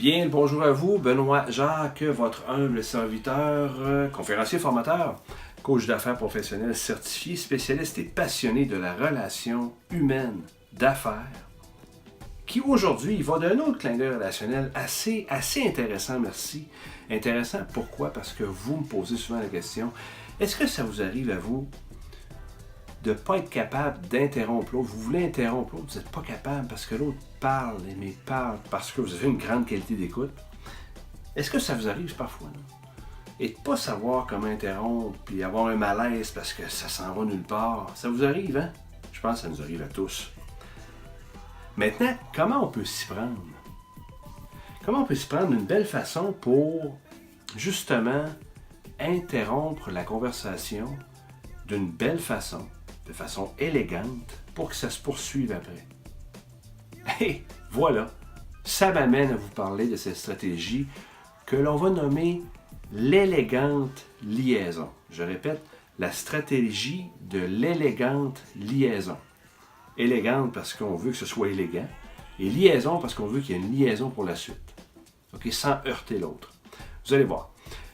Bien, bonjour à vous, Benoît Jacques, votre humble serviteur, conférencier formateur, coach d'affaires professionnel certifié, spécialiste et passionné de la relation humaine d'affaires, qui aujourd'hui va d'un autre clin d'œil relationnel assez intéressant, merci. Intéressant, pourquoi? Parce que vous me posez souvent la question, est-ce que ça vous arrive à vous de ne pas être capable d'interrompre l'autre? Vous voulez interrompre l'autre, vous n'êtes pas capable parce que l'autre parle, mais parle parce que vous avez une grande qualité d'écoute. Est-ce que ça vous arrive parfois? Non? Et de ne pas savoir comment interrompre, puis avoir un malaise parce que ça s'en va nulle part, ça vous arrive, hein? Je pense que ça nous arrive à tous. Maintenant, comment on peut s'y prendre? Comment on peut s'y prendre d'une belle façon pour, justement, interrompre la conversation d'une belle façon, de façon élégante, pour que ça se poursuive après. Et voilà, ça m'amène à vous parler de cette stratégie que l'on va nommer l'élégante liaison. Je répète, la stratégie de l'élégante liaison. Élégante parce qu'on veut que ce soit élégant, et liaison parce qu'on veut qu'il y ait une liaison pour la suite. OK, sans heurter l'autre. Vous allez voir.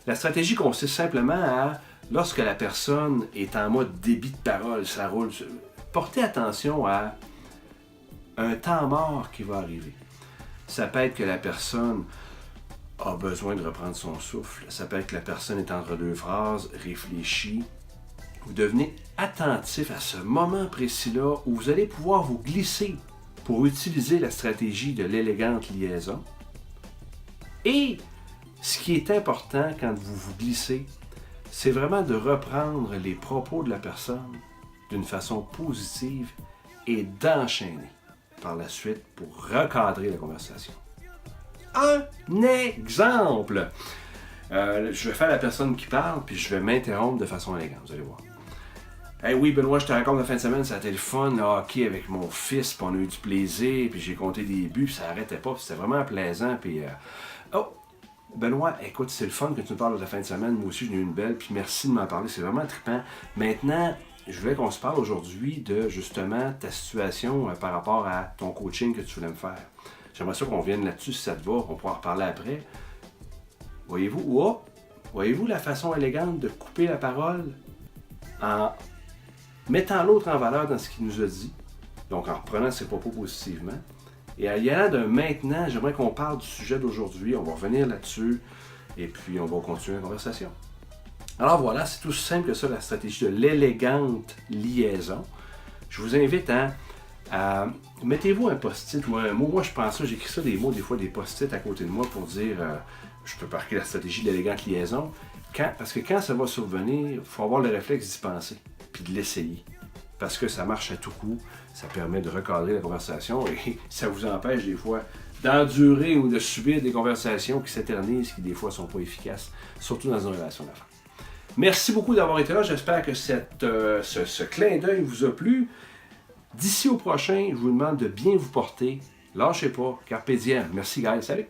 La stratégie consiste simplement à, lorsque la personne est en mode débit de parole, ça roule, portez attention à un temps mort qui va arriver. Ça peut être que la personne a besoin de reprendre son souffle. Ça peut être que la personne est entre deux phrases, réfléchit. Vous devenez attentif à ce moment précis-là où vous allez pouvoir vous glisser pour utiliser la stratégie de l'élégante liaison. Et ce qui est important quand vous vous glissez, c'est vraiment de reprendre les propos de la personne d'une façon positive et d'enchaîner par la suite pour recadrer la conversation. Un exemple! Je vais faire la personne qui parle, puis je vais m'interrompre de façon élégante, vous allez voir. Hey, oui, Benoît, je te raconte la fin de semaine, ça a été le fun, le hockey avec mon fils, puis on a eu du plaisir, puis j'ai compté des buts, puis ça n'arrêtait pas, puis c'était vraiment plaisant, puis... Oh! Benoît, écoute, c'est le fun que tu nous parles de la fin de semaine, moi aussi j'en ai eu une belle, puis merci de m'en parler, c'est vraiment trippant. Maintenant, je voulais qu'on se parle aujourd'hui de, justement, ta situation par rapport à ton coaching que tu voulais me faire. J'aimerais ça qu'on vienne là-dessus, si ça te va, on pourra en reparler après. Voyez-vous la façon élégante de couper la parole en mettant l'autre en valeur dans ce qu'il nous a dit, donc en reprenant ses propos positivement. Et en y allant de maintenant, j'aimerais qu'on parle du sujet d'aujourd'hui, on va revenir là-dessus, et puis on va continuer la conversation. Alors voilà, c'est tout simple que ça, la stratégie de l'élégante liaison. Je vous invite à mettez-vous un post-it ou un mot. Moi, je prends ça, j'écris ça des mots, des fois des post-it à côté de moi pour dire, je peux marquer la stratégie de l'élégante liaison. Parce que quand ça va survenir, il faut avoir le réflexe d'y penser, puis de l'essayer. Parce que ça marche à tout coup, ça permet de recadrer la conversation et ça vous empêche des fois d'endurer ou de subir des conversations qui s'éternisent, qui des fois ne sont pas efficaces, surtout dans une relation d'affaires. Merci beaucoup d'avoir été là, j'espère que ce clin d'œil vous a plu. D'ici au prochain, je vous demande de bien vous porter. Lâchez pas, carpe diem. Merci guys, salut!